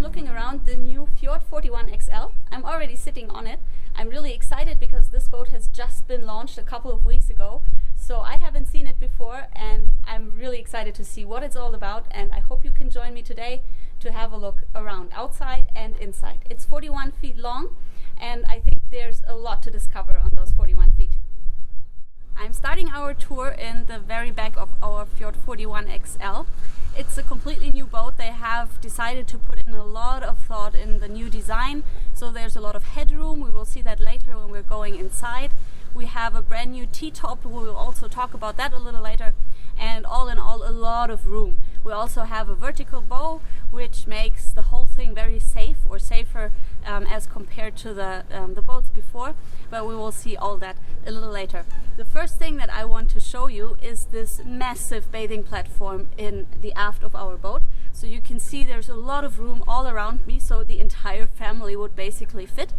looking around the new Fjord41XL. I'm already sitting on it. I'm really excited because this boat has just been launched a couple of weeks ago. So I haven't seen it before and I'm really excited to see what it's all about, and I hope you can join me today to have a look around outside and inside. It's 41 feet long and I think there's a lot to discover on those 41 feet. I'm starting our tour in the very back of our Fjord41XL. It's a completely new boat. They have decided to put in a lot of thought in the new design, so there's a lot of headroom. We will see that later when we're going inside. We have a brand new T-top. We will also talk about that a little later, and all in all a lot of room. We also have a vertical bow, which makes the whole thing very safe, or safer as compared to the boats before, but we will see all that a little later. The first thing that I want to show you is this massive bathing platform in the aft of our boat. So you can see there's a lot of room all around me, so the entire family would basically fit.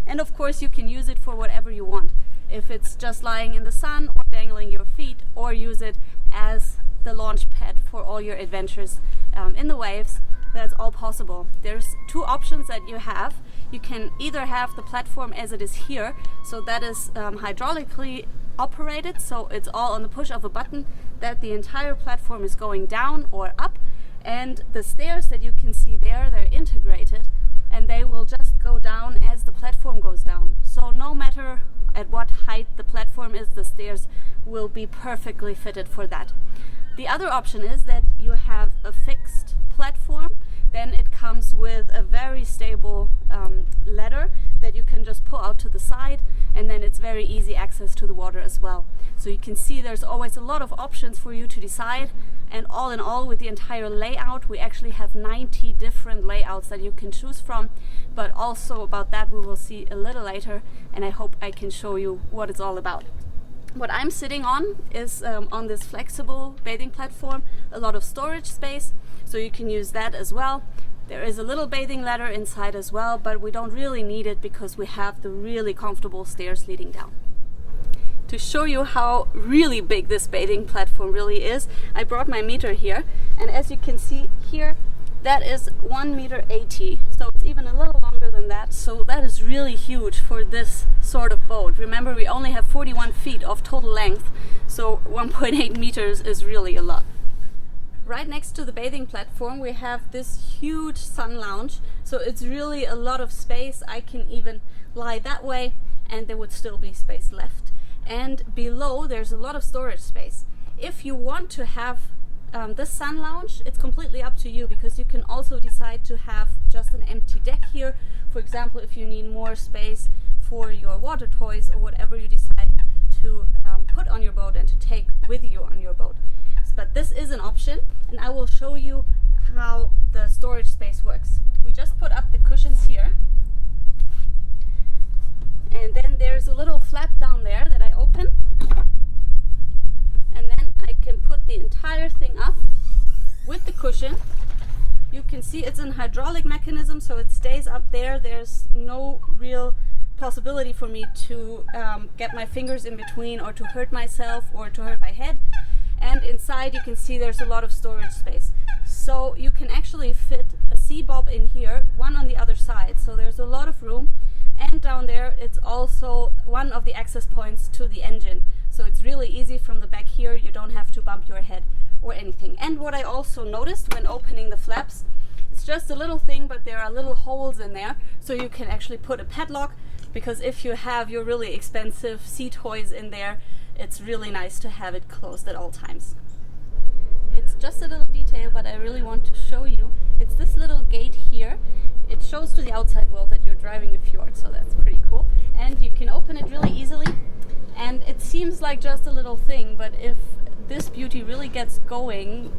And of course you can use it for whatever you want. If it's just lying in the sun or dangling your feet, or use it as the launch pad for all your adventures in the waves, that's all possible. There's two options that you have. You can either have the platform as it is here, so that is hydraulically operated, so it's all on the push of a button that the entire platform is going down or up, and the stairs that you can see there, they're integrated and they will just go down as the platform goes down. So no matter at what height the platform is, the stairs will be perfectly fitted for that. The other option is that you have a fixed platform. Then it comes with a very stable ladder that you can just pull out to the side, and then it's very easy access to the water as well. So you can see there's always a lot of options for you to decide, and all in all, with the entire layout, we actually have 90 different layouts that you can choose from, but also about that we will see a little later, and I hope I can show you what it's all about. What I'm sitting on is on this flexible bathing platform, a lot of storage space, so you can use that as well. There is a little bathing ladder inside as well, but we don't really need it because we have the really comfortable stairs leading down. To show you how really big this bathing platform really is, I brought my meter here, and as you can see here, that is 1.80 meters, so it's even a little longer than that, so that is really huge for this sort of boat. Remember, we only have 41 feet of total length, so 1.8 meters is really a lot. Right next to the bathing platform we have this huge sun lounge, so it's really a lot of space. I can even lie that way and there would still be space left. And below there's a lot of storage space. If you want to have this sun lounge, it's completely up to you, because you can also decide to have just an empty deck here. For example, if you need more space for your water toys or whatever you decide to put on your boat and to take with you on your boat. But this is an option, and I will show you how the storage space works. We just put up the cushions here, and then there's a little flap down there that I open, and then I can put the entire thing up with the cushion. You can see it's an hydraulic mechanism, so it stays up there. There's no real possibility for me to get my fingers in between, or to hurt myself, or to hurt my head. And inside you can see there's a lot of storage space. So you can actually fit a sea bob in here, one on the other side. So there's a lot of room. And down there it's also one of the access points to the engine. So it's really easy from the back here. You don't have to bump your head or anything. And what I also noticed when opening the flaps, it's just a little thing, but there are little holes in there. So you can actually put a padlock, because if you have your really expensive sea toys in there, it's really nice to have it closed at all times. It's just a little detail, but I really want to show you. It's this little gate here. It shows to the outside world that you're driving a fjord, so that's pretty cool. And you can open it really easily. And it seems like just a little thing, but if this beauty really gets going,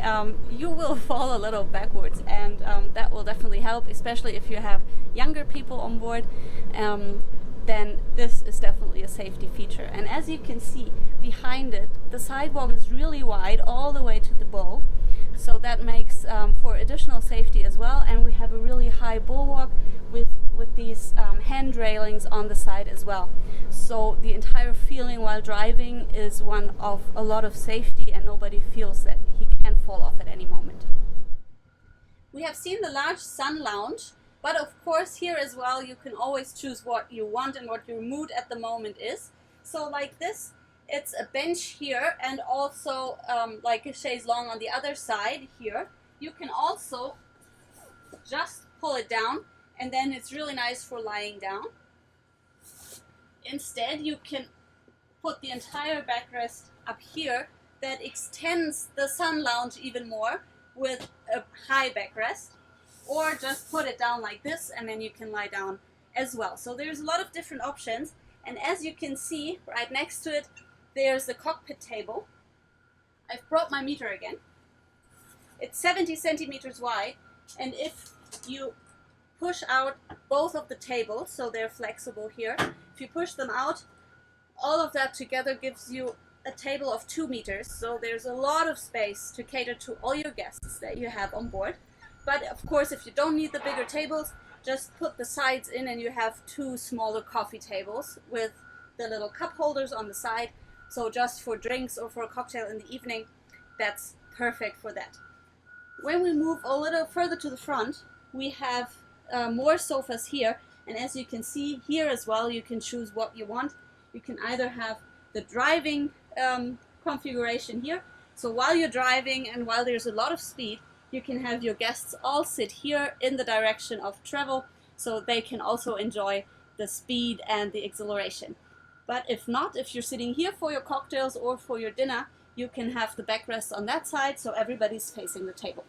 you will fall a little backwards, and that will definitely help, especially if you have younger people on board. Then this is definitely a safety feature. And as you can see behind it, the sidewalk is really wide all the way to the bow, so that makes for additional safety as well. And we have a really high bulwark with these hand railings on the side as well, so the entire feeling while driving is one of a lot of safety, and nobody feels that he can fall off at any moment. We have seen the large sun lounge But of course here as well you can always choose what you want and what your mood at the moment is. So like this, it's a bench here and also like a chaise longue on the other side here. You can also just pull it down and then it's really nice for lying down. Instead you can put the entire backrest up here that extends the sun lounge even more with a high backrest, or just put it down like this and then you can lie down as well. So there's a lot of different options, and as you can see right next to it there's the cockpit table. I've brought my meter again. It's 70 centimeters wide, and if you push out both of the tables, so they're flexible here, if you push them out, all of that together gives you a table of 2 meters, so there's a lot of space to cater to all your guests that you have on board. But of course, if you don't need the bigger tables, just put the sides in and you have 2 smaller coffee tables with the little cup holders on the side. So just for drinks or for a cocktail in the evening, that's perfect for that. When we move a little further to the front, we have more sofas here, and as you can see here as well, you can choose what you want. You can either have the driving configuration here, so while you're driving and while there's a lot of speed, you can have your guests all sit here in the direction of travel, so they can also enjoy the speed and the exhilaration. But if not, if you're sitting here for your cocktails or for your dinner, you can have the backrest on that side, so everybody's facing the table.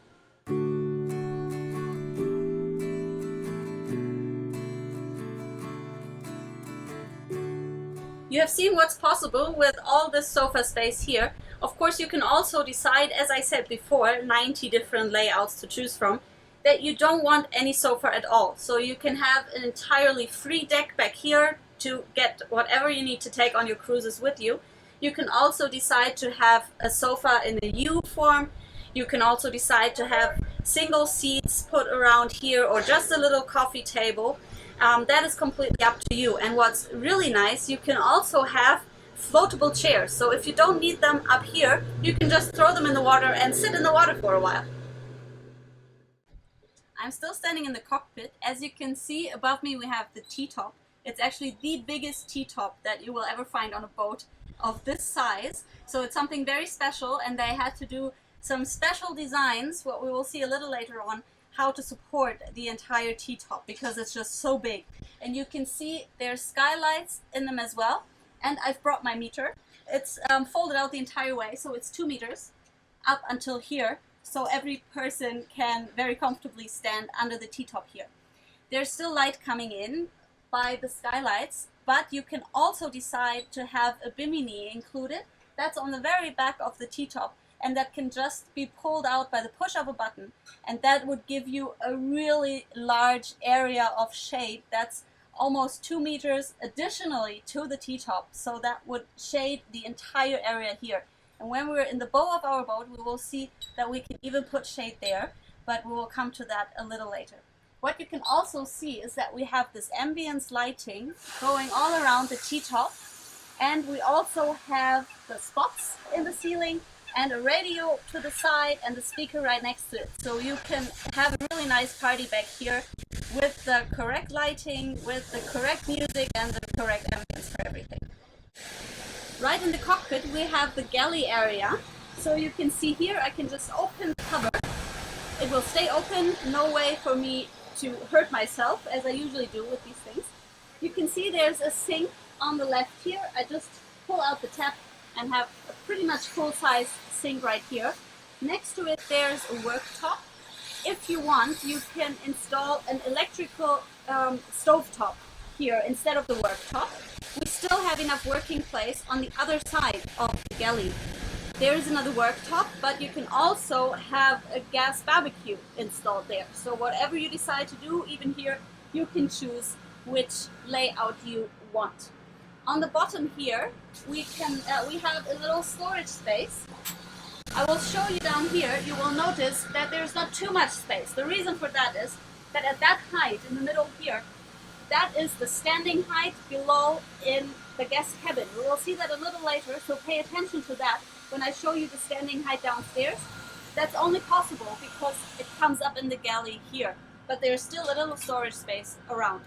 You have seen what's possible with all this sofa space here. Of course, you can also decide, as I said before, 90 different layouts to choose from, that you don't want any sofa at all. So you can have an entirely free deck back here to get whatever you need to take on your cruises with you. You can also decide to have a sofa in a U form. You can also decide to have single seats put around here or just a little coffee table. That is completely up to you. And what's really nice, you can also have floatable chairs. So if you don't need them up here, you can just throw them in the water and sit in the water for a while. I'm still standing in the cockpit. As you can see above me, we have the T-top. It's actually the biggest T-top that you will ever find on a boat of this size. So it's something very special, and they had to do some special designs, what we will see a little later on, how to support the entire T-top, because it's just so big. And you can see there's skylights in them as well. And I've brought my meter. It's folded out the entire way, so it's 2 meters up until here. So every person can very comfortably stand under the T-top here. There's still light coming in by the skylights, but you can also decide to have a bimini included. That's on the very back of the T-top, and that can just be pulled out by the push of a button, and that would give you a really large area of shade that's almost 2 meters additionally to the T-top, so that would shade the entire area here. And when we're in the bow of our boat, we will see that we can even put shade there, but we will come to that a little later. What you can also see is that we have this ambience lighting going all around the T-top, and we also have the spots in the ceiling and a radio to the side and the speaker right next to it. So you can have a really nice party back here with the correct lighting, with the correct music and the correct ambience for everything. Right in the cockpit we have the galley area. So you can see here I can just open the cover. It will stay open, no way for me to hurt myself as I usually do with these things. You can see there's a sink on the left here. I just pull out the tap and have a pretty much full-size sink right here. Next to it there's a worktop. If you want, you can install an electrical stovetop here instead of the worktop. We still have enough working place on the other side of the galley. There is another worktop, but you can also have a gas barbecue installed there. So whatever you decide to do, even here, you can choose which layout you want. On the bottom here, we have a little storage space. I will show you down here. You will notice that there's not too much space. The reason for that is that at that height in the middle here, that is the standing height below in the guest cabin. We will see that a little later, so pay attention to that when I show you the standing height downstairs. That's only possible because it comes up in the galley here. but there's still a little storage space around.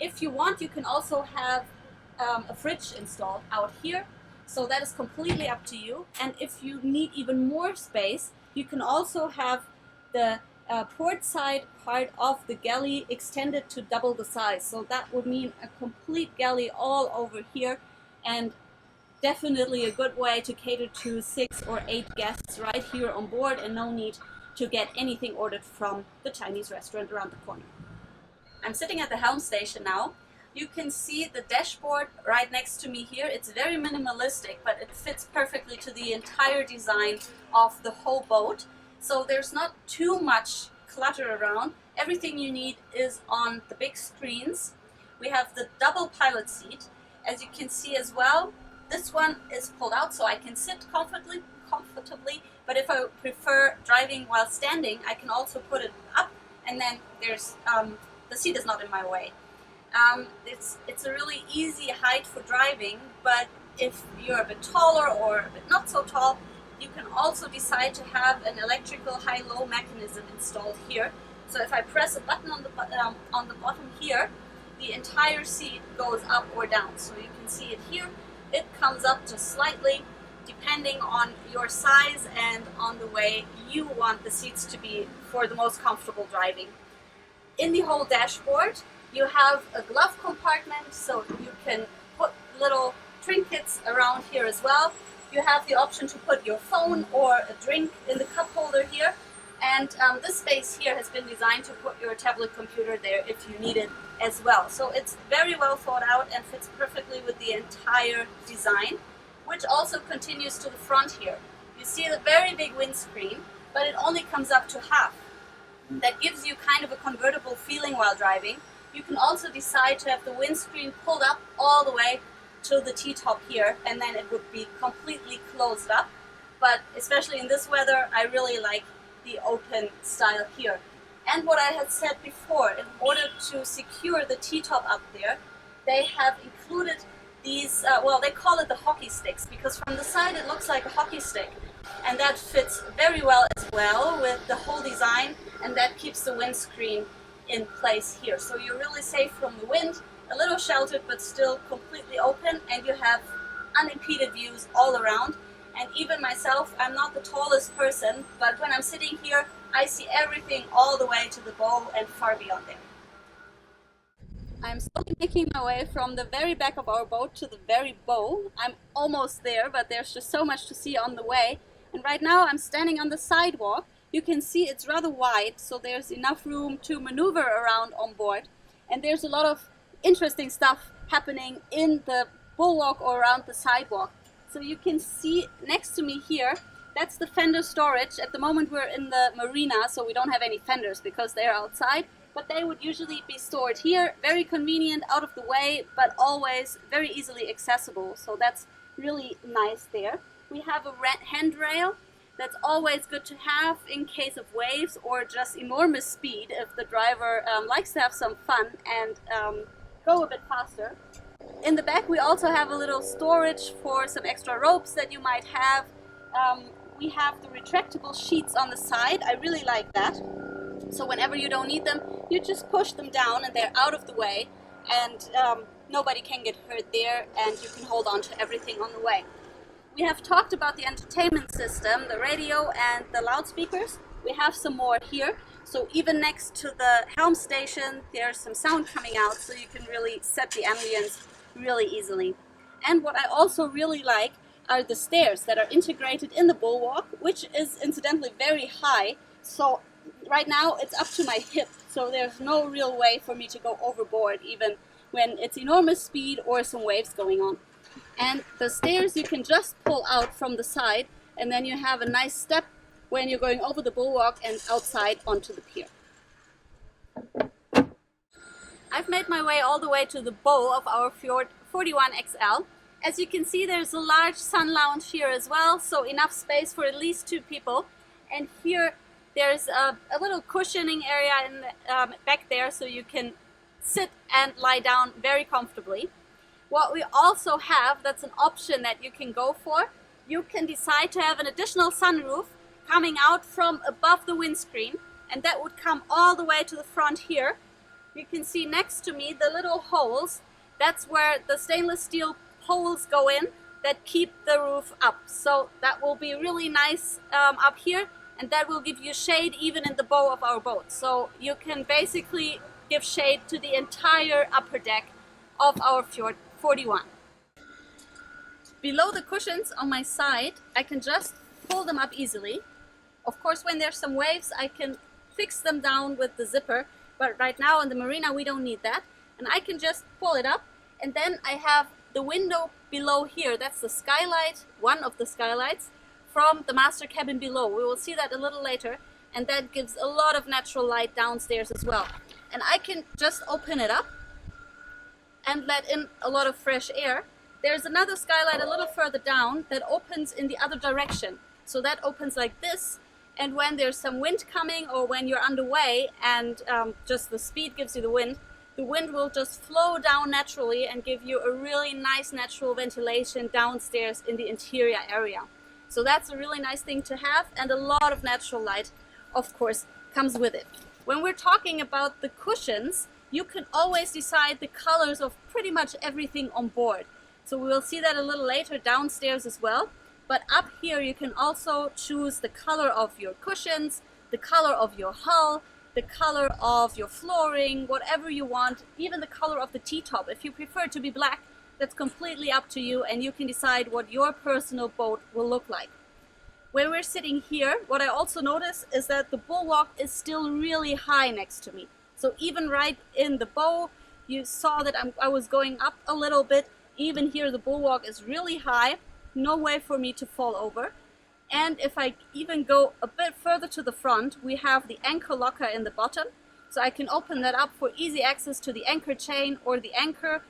If you want, you can also have a fridge installed out here, so that is completely up to you. And if you need even more space, you can also have the port side part of the galley extended to double the size. So that would mean a complete galley all over here, and definitely a good way to cater to 6 or 8 guests right here on board, and no need to get anything ordered from the Chinese restaurant around the corner. I'm sitting at the helm station now. You can see the dashboard right next to me here. It's very minimalistic, but it fits perfectly to the entire design of the whole boat. So there's not too much clutter around. Everything you need is on the big screens. We have the double pilot seat. As you can see as well, this one is pulled out so I can sit comfortably, but if I prefer driving while standing, I can also put it up, and then there's the seat is not in my way. It's a really easy height for driving, but if you're a bit taller or a bit not so tall, you can also decide to have an electrical high-low mechanism installed here. So if I press a button on the bottom here, the entire seat goes up or down. So you can see it here. It comes up just slightly, depending on your size and on the way you want the seats to be for the most comfortable driving. In the whole dashboard, you have a glove compartment, so you can put little trinkets around here as well. You have the option to put your phone or a drink in the cup holder here. And this space here has been designed to put your tablet computer there if you need it as well. So it's very well thought out and fits perfectly with the entire design, which also continues to the front here. You see the very big windscreen, but it only comes up to half. That gives you kind of a convertible feeling while driving. You can also decide to have the windscreen pulled up all the way to the T-top here, and then it would be completely closed up. But especially in this weather, I really like the open style here. And what I had said before, in order to secure the T-top up there, they have included these, well, they call it the hockey sticks, because from the side it looks like a hockey stick. And that fits very well as well with the whole design, and that keeps the windscreen in place here. So you're really safe from the wind, a little sheltered but still completely open, and you have unimpeded views all around. And even myself, I'm not the tallest person, but when I'm sitting here, I see everything all the way to the bow and far beyond there. I'm slowly making my way from the very back of our boat to the very bow. I'm almost there, but there's just so much to see on the way. And right now I'm standing on the sidewalk. You can see it's rather wide, so there's enough room to maneuver around on board. And there's a lot of interesting stuff happening in the bulwark or around the sidewalk. So you can see next to me here, that's the fender storage. At the moment we're in the marina, so we don't have any fenders because they're outside. But they would usually be stored here. Very convenient, out of the way, but always very easily accessible. So that's really nice there. We have a handrail. That's always good to have in case of waves or just enormous speed if the driver likes to have some fun and go a bit faster. In the back we also have a little storage for some extra ropes that you might have. We have the retractable sheets on the side. I really like that. So whenever you don't need them, you just push them down and they're out of the way, and nobody can get hurt there, and you can hold on to everything on the way. We have talked about the entertainment system, the radio and the loudspeakers. We have some more here. So even next to the helm station, there's some sound coming out, so you can really set the ambience really easily. And what I also really like are the stairs that are integrated in the bulwark, which is incidentally very high. So right now it's up to my hip, so there's no real way for me to go overboard, even when it's enormous speed or some waves going on. And the stairs you can just pull out from the side, and then you have a nice step when you're going over the bulwark and outside onto the pier. I've made my way all the way to the bow of our Fjord41XL. As you can see, there's a large sun lounge here as well, so enough space for at least 2 people. And here there's a little cushioning area in the, back there, so you can sit and lie down very comfortably. What we also have, that's an option that you can go for, you can decide to have an additional sunroof coming out from above the windscreen. and that would come all the way to the front here. You can see next to me the little holes. That's where the stainless steel poles go in that keep the roof up. So that will be really nice up here, and that will give you shade even in the bow of our boat. So you can basically give shade to the entire upper deck of our Fjord 41. Below the cushions on my side, I can just pull them up easily. Of course, when there's some waves, I can fix them down with the zipper, but right now in the marina we don't need that. And I can just pull it up, and then I have the window below here. That's the skylight, one of the skylights from the master cabin below. We will see that a little later, and that gives a lot of natural light downstairs as well. And I can just open it up and let in a lot of fresh air. There's another skylight a little further down that opens in the other direction. So that opens like this, and when there's some wind coming or when you're underway and just the speed gives you the wind will just flow down naturally and give you a really nice natural ventilation downstairs in the interior area. So that's a really nice thing to have, and a lot of natural light, of course, comes with it. When we're talking about the cushions, you can always decide the colors of pretty much everything on board. So we will see that a little later downstairs as well. But up here you can also choose the color of your cushions, the color of your hull, the color of your flooring, whatever you want, even the color of the T-top. If you prefer it to be black, that's completely up to you, and you can decide what your personal boat will look like. When we're sitting here, what I also notice is that the bulwark is still really high next to me. So even right in the bow, you saw that I was going up a little bit. Even here the bulwark is really high, no way for me to fall over. And if I even go a bit further to the front, we have the anchor locker in the bottom. So I can open that up for easy access to the anchor chain or the anchor.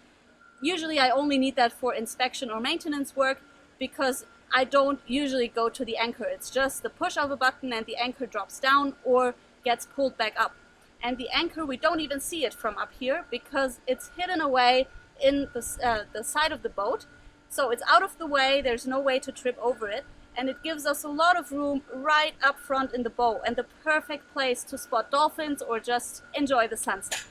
Usually I only need that for inspection or maintenance work, because I don't usually go to the anchor. It's just the push of a button and the anchor drops down or gets pulled back up. And the anchor, we don't even see it from up here because it's hidden away in the side of the boat. So it's out of the way, there's no way to trip over it, and it gives us a lot of room right up front in the bow, and the perfect place to spot dolphins or just enjoy the sunset.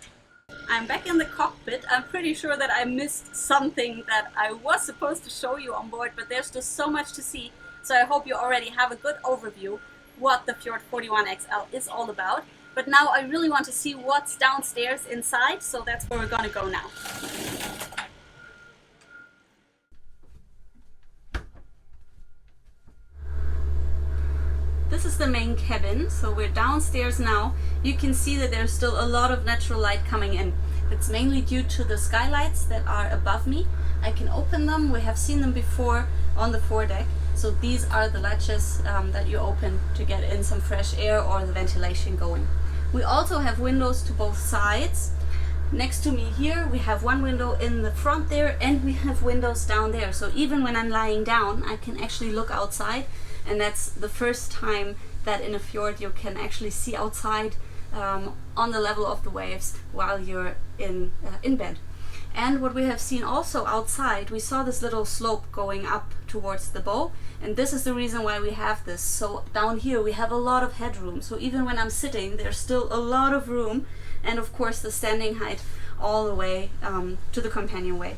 I'm back in the cockpit. I'm pretty sure that I missed something that I was supposed to show you on board, but there's just so much to see, so I hope you already have a good overview what the Fjord 41XL is all about. But now I really want to see what's downstairs inside, so that's where we're gonna go now. This is the main cabin, so we're downstairs now. You can see that there's still a lot of natural light coming in. It's mainly due to the skylights that are above me. I can open them, we have seen them before on the foredeck. So these are the latches that you open to get in some fresh air or the ventilation going. We also have windows to both sides. Next to me here we have one window in the front there, and we have windows down there. So even when I'm lying down, I can actually look outside, and that's the first time that in a fjord you can actually see outside on the level of the waves while you're in bed. And what we have seen also outside, we saw this little slope going up towards the bow, and this is the reason why we have this. So down here we have a lot of headroom, so even when I'm sitting there's still a lot of room, and of course the standing height all the way to the companionway.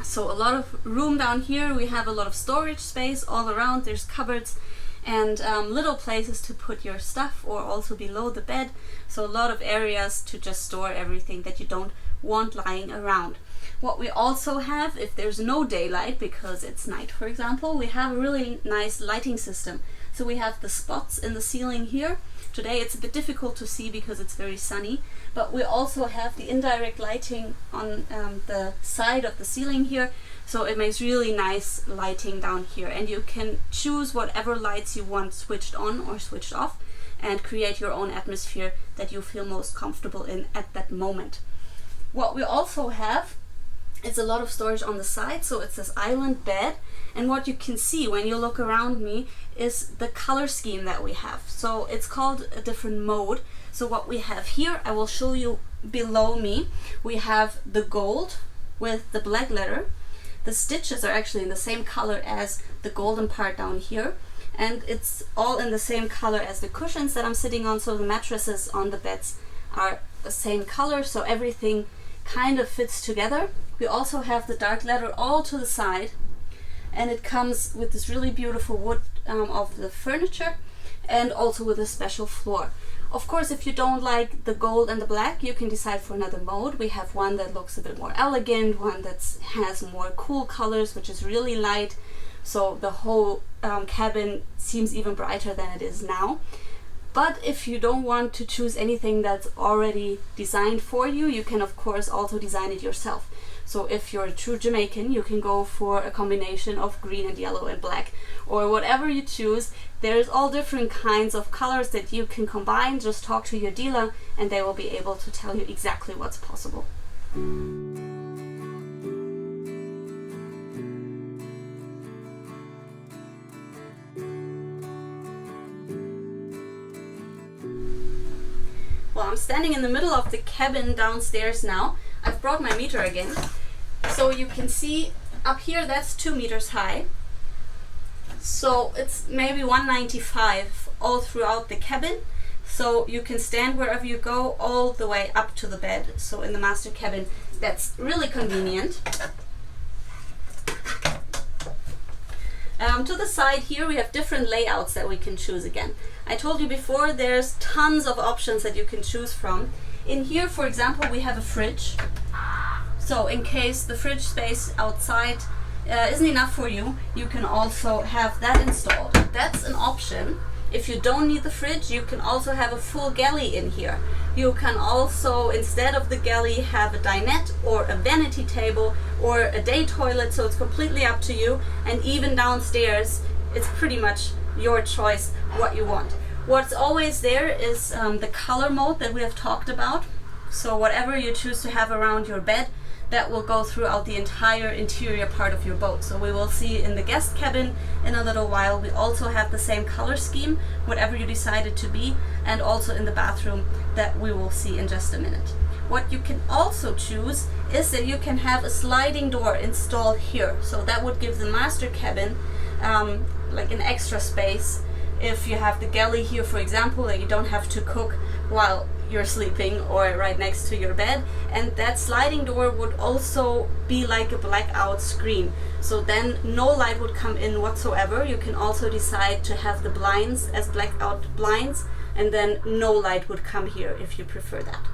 So a lot of room down here. We have a lot of storage space all around. There's cupboards and little places to put your stuff, or also below the bed. So a lot of areas to just store everything that you don't want lying around. What we also have, if there's no daylight because it's night, for example, we have a really nice lighting system. So we have the spots in the ceiling here. Today it's a bit difficult to see because it's very sunny, but we also have the indirect lighting on the side of the ceiling here, so it makes really nice lighting down here, and you can choose whatever lights you want switched on or switched off and create your own atmosphere that you feel most comfortable in at that moment. What we also have is a lot of storage on the side, so it's this island bed, and what you can see when you look around me is the color scheme that we have. So it's called a different mode. So what we have here, I will show you below me. We have the gold with the black letter. The stitches are actually in the same color as the golden part down here, and it's all in the same color as the cushions that I'm sitting on, so the mattresses on the beds are the same color, so everything kind of fits together. We also have the dark leather all to the side, and it comes with this really beautiful wood of the furniture, and also with a special floor. Of course, if you don't like the gold and the black, you can decide for another mode. We have one that looks a bit more elegant, one that has more cool colors, which is really light, so the whole cabin seems even brighter than it is now. But if you don't want to choose anything that's already designed for you, you can of course also design it yourself. So if you're a true Jamaican, you can go for a combination of green and yellow and black, or whatever you choose. There's all different kinds of colors that you can combine. Just talk to your dealer and they will be able to tell you exactly what's possible. Well, I'm standing in the middle of the cabin downstairs now. I've brought my meter again. So you can see up here, that's 2 meters high. So it's maybe 195 all throughout the cabin. So you can stand wherever you go all the way up to the bed. So in the master cabin, that's really convenient. To the side here we have different layouts that we can choose again. I told you before there's tons of options that you can choose from. In here, for example, we have a fridge. So in case the fridge space outside isn't enough for you, you can also have that installed. That's an option. If you don't need the fridge, you can also have a full galley in here. You can also, instead of the galley, have a dinette or a vanity table or a day toilet, so it's completely up to you. And even downstairs, it's pretty much your choice what you want. What's always there is the color mode that we have talked about. So whatever you choose to have around your bed, that will go throughout the entire interior part of your boat. So we will see in the guest cabin in a little while, we also have the same color scheme, whatever you decide it to be, and also in the bathroom that we will see in just a minute. What you can also choose is that you can have a sliding door installed here. So that would give the master cabin like an extra space. If you have the galley here, for example, that you don't have to cook while you're sleeping or right next to your bed, and that sliding door would also be like a blackout screen, so then no light would come in whatsoever. You can also decide to have the blinds as blackout blinds, and then no light would come here if you prefer that.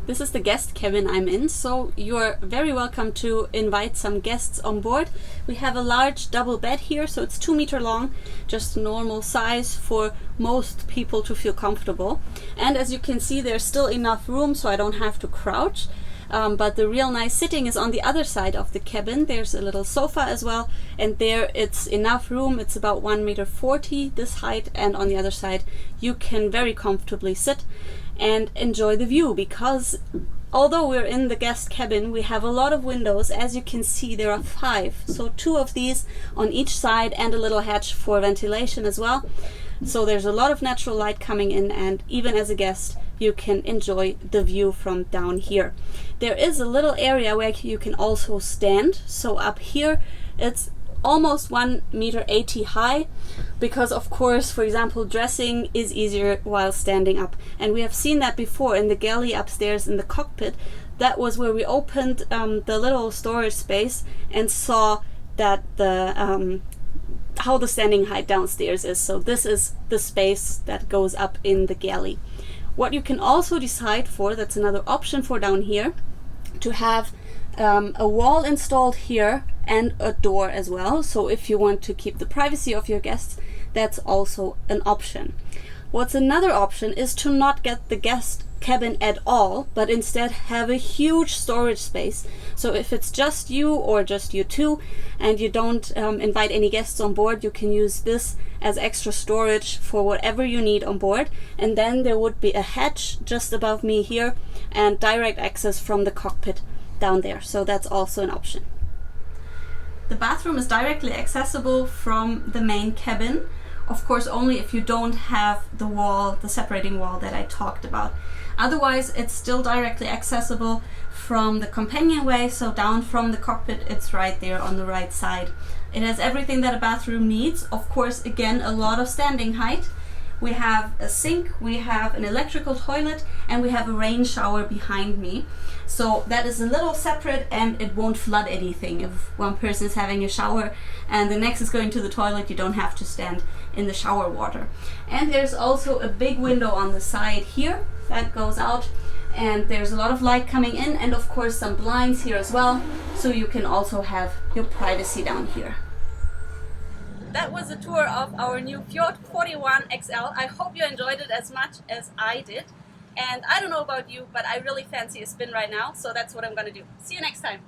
This is the guest cabin I'm in, so you're very welcome to invite some guests on board. We have a large double bed here, so it's 2 meters long, just normal size for most people to feel comfortable. And as you can see, there's still enough room, so I don't have to crouch. But the real nice sitting is on the other side of the cabin. There's a little sofa as well, and there it's enough room. It's about 1.40 meters this height, and on the other side you can very comfortably sit and enjoy the view, because although we're in the guest cabin, we have a lot of windows. As you can see, there are 5, so 2 of these on each side and a little hatch for ventilation as well. So there's a lot of natural light coming in, and even as a guest you can enjoy the view from down here. There is a little area where you can also stand. So up here it's almost 1.80 meters high, because of course, for example, dressing is easier while standing up, and we have seen that before in the galley upstairs in the cockpit. That was where we opened the little storage space and saw that the how the standing height downstairs is. So this is the space that goes up in the galley. What you can also decide for, that's another option for down here, to have a wall installed here and a door as well. So if you want to keep the privacy of your guests, that's also an option. What's another option is to not get the guest cabin at all, but instead have a huge storage space. So if it's just you or just you two and you don't invite any guests on board, you can use this as extra storage for whatever you need on board. And then there would be a hatch just above me here and direct access from the cockpit down there. So that's also an option. The bathroom is directly accessible from the main cabin. Of course, only if you don't have the wall, the separating wall that I talked about. Otherwise, it's still directly accessible from the companionway, so down from the cockpit, it's right there on the right side. It has everything that a bathroom needs. Of course, again, a lot of standing height. We have a sink, we have an electrical toilet, and we have a rain shower behind me. So that is a little separate, and it won't flood anything. If one person is having a shower and the next is going to the toilet, you don't have to stand in the shower water. And there's also a big window on the side here that goes out, and there's a lot of light coming in, and of course some blinds here as well, so you can also have your privacy down here. That was a tour of our new Fjord41XL. I hope you enjoyed it as much as I did. And I don't know about you, but I really fancy a spin right now, so that's what I'm gonna do. See you next time.